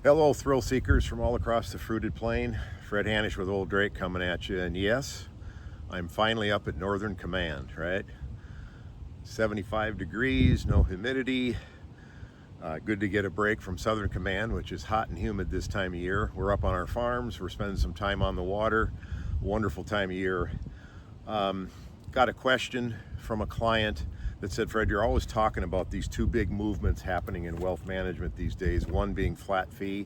Hello, thrill seekers from all across the fruited plain. Fred Hanish with Old Drake coming at you. And yes, I'm finally up at Northern Command, right? 75 degrees, no humidity. Good to get a break from Southern Command, which is hot and humid this time of year. We're up on our farms. We're spending some time on the water. Wonderful time of year. Got a question from a client that said, Fred, you're always talking about these two big movements happening in wealth management these days, one being flat fee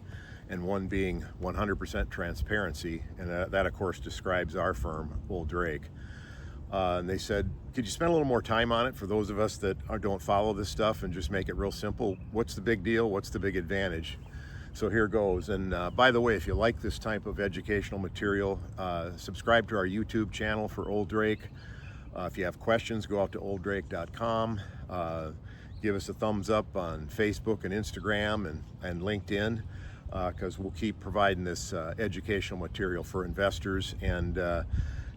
and one being 100% transparency. And that of course describes our firm, Old Drake. And they said, could you spend a little more time on it for those of us that don't follow this stuff and just make it real simple? What's the big deal? What's the big advantage? So here goes. And by the way, if you like this type of educational material, subscribe to our YouTube channel for Old Drake. If you have questions, go out to olddrake.com. Give us a thumbs up on Facebook and Instagram and LinkedIn, because we'll keep providing this educational material for investors. And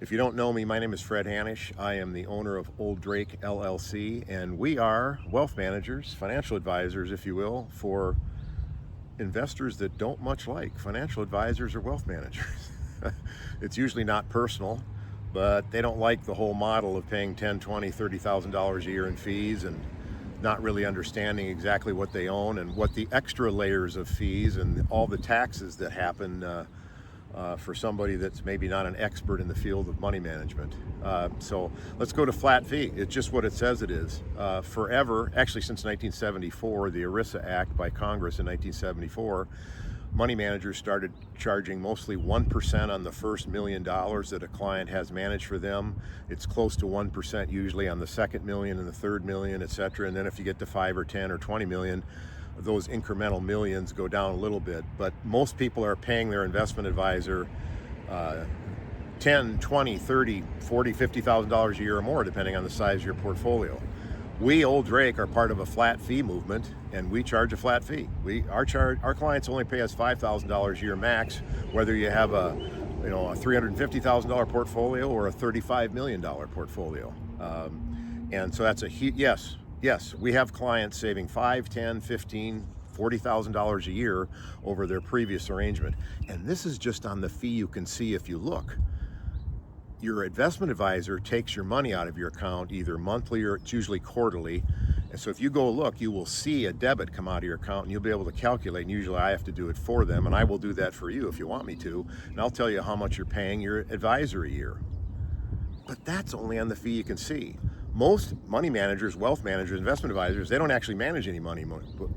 if you don't know me, my name is Fred Hanish. I am the owner of Old Drake LLC, and we are wealth managers, financial advisors, if you will, for investors that don't much like financial advisors or wealth managers. It's usually not personal, but they don't like the whole model of paying $10,000, $20,000, $30,000 a year in fees and not really understanding exactly what they own and what the extra layers of fees and all the taxes that happen for somebody that's maybe not an expert in the field of money management. So let's go to flat fee. It's just what it says it is. Forever, actually since 1974, the ERISA Act by Congress in 1974, money managers started charging mostly 1% on the first $1 million that a client has managed for them. It's close to 1% usually on the second million and the third million, etc. And then if you get to 5 or 10 or 20 million, those incremental millions go down a little bit. But most people are paying their investment advisor 10, 20, 30, 40, $50,000 a year or more, depending on the size of your portfolio. We, Old Drake, are part of a flat fee movement, and we charge a flat fee. Our clients only pay us $5,000 a year max, whether you have a $350,000 portfolio or a $35 million portfolio. And so that's yes, we have clients saving $5, $10, $15, $40,000 a year over their previous arrangement. And this is just on the fee you can see if you look. Your investment advisor takes your money out of your account either monthly or it's usually quarterly. And so if you go look, you will see a debit come out of your account and you'll be able to calculate. And usually I have to do it for them, and I will do that for you if you want me to. And I'll tell you how much you're paying your advisor a year. But that's only on the fee you can see. Most money managers, wealth managers, investment advisors, they don't actually manage any money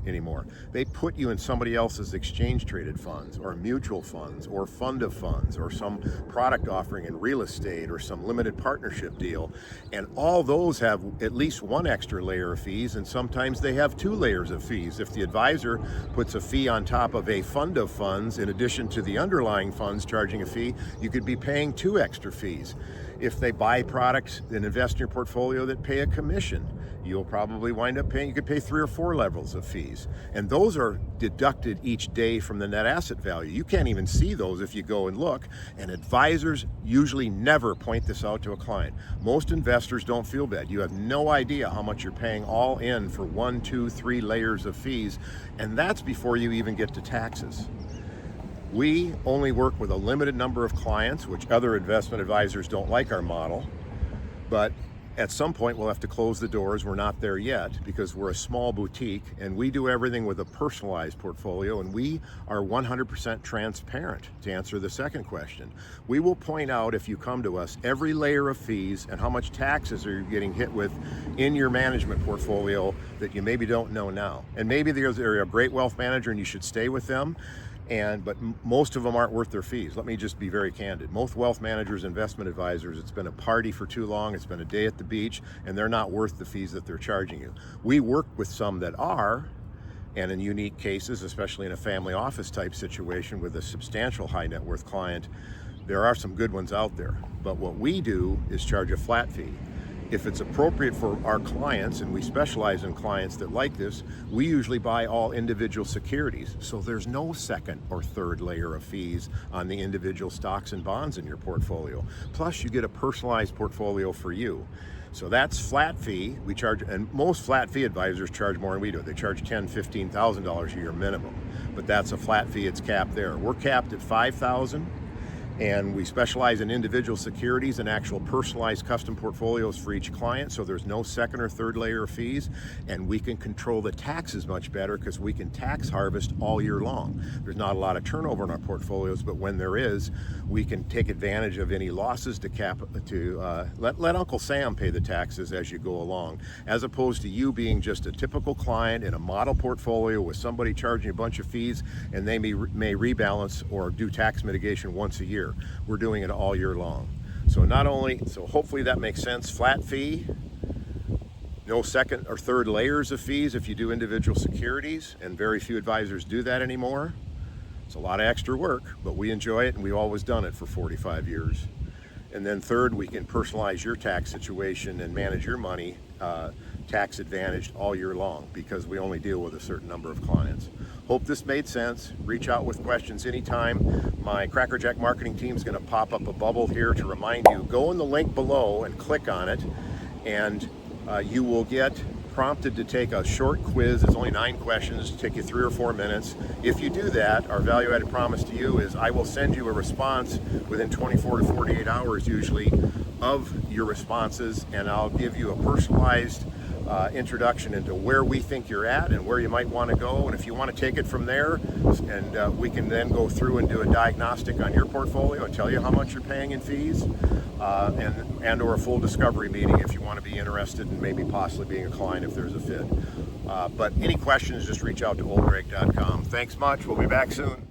anymore. They put you in somebody else's exchange traded funds or mutual funds or fund of funds or some product offering in real estate or some limited partnership deal. And all those have at least one extra layer of fees, and sometimes they have two layers of fees. If the advisor puts a fee on top of a fund of funds, in addition to the underlying funds charging a fee, you could be paying two extra fees. If they buy products and invest in your portfolio that pay a commission, you'll probably wind up paying, you could pay 3 or 4 levels of fees. And those are deducted each day from the net asset value. You can't even see those if you go and look. And advisors usually never point this out to a client. Most investors don't feel bad. You have no idea how much you're paying all in for 1, 2, 3 layers of fees. And that's before you even get to taxes. We only work with a limited number of clients, which other investment advisors don't like our model. But at some point, we'll have to close the doors. We're not there yet because we're a small boutique and we do everything with a personalized portfolio, and we are 100% transparent. To answer the second question, we will point out, if you come to us, every layer of fees and how much taxes are you getting hit with in your management portfolio that you maybe don't know now. And maybe they're a great wealth manager and you should stay with them. But most of them aren't worth their fees. Let me just be very candid. Most wealth managers, investment advisors, it's been a party for too long, it's been a day at the beach, and they're not worth the fees that they're charging you. We work with some that are, and in unique cases, especially in a family office type situation with a substantial high net worth client, there are some good ones out there. But what we do is charge a flat fee. If it's appropriate for our clients, and we specialize in clients that like this, we usually buy all individual securities. So there's no second or third layer of fees on the individual stocks and bonds in your portfolio. Plus, you get a personalized portfolio for you. So that's flat fee. We charge, and most flat fee advisors charge more than we do. They charge $10,000, $15,000 a year minimum. but that's a flat fee. It's capped there. We're capped at $5,000. And we specialize in individual securities and actual personalized custom portfolios for each client, so there's no second or third layer of fees, and we can control the taxes much better because we can tax harvest all year long. There's not a lot of turnover in our portfolios, but when there is, we can take advantage of any losses to let Uncle Sam pay the taxes as you go along, as opposed to you being just a typical client in a model portfolio with somebody charging a bunch of fees, and they may rebalance or do tax mitigation once a year. We're doing it all year long. So hopefully that makes sense. Flat fee, no second or third layers of fees if you do individual securities, and very few advisors do that anymore. It's a lot of extra work, but we enjoy it, and we've always done it for 45 years. And then third, we can personalize your tax situation and manage your money tax advantaged all year long because we only deal with a certain number of clients. Hope this made sense. Reach out with questions anytime. My Crackerjack marketing team is going to pop up a bubble here to remind you. Go in the link below and click on it, and you will get prompted to take a short quiz. It's only 9 questions, take you 3 or 4 minutes. If you do that, our value-added promise to you is I will send you a response within 24 to 48 hours usually of your responses, and I'll give you a personalized introduction into where we think you're at and where you might want to go, and if you want to take it from there, and we can then go through and do a diagnostic on your portfolio and tell you how much you're paying in fees, and or a full discovery meeting if you want to be interested in maybe possibly being a client if there's a fit. But any questions, just reach out to olddrake.com. Thanks much. We'll be back soon.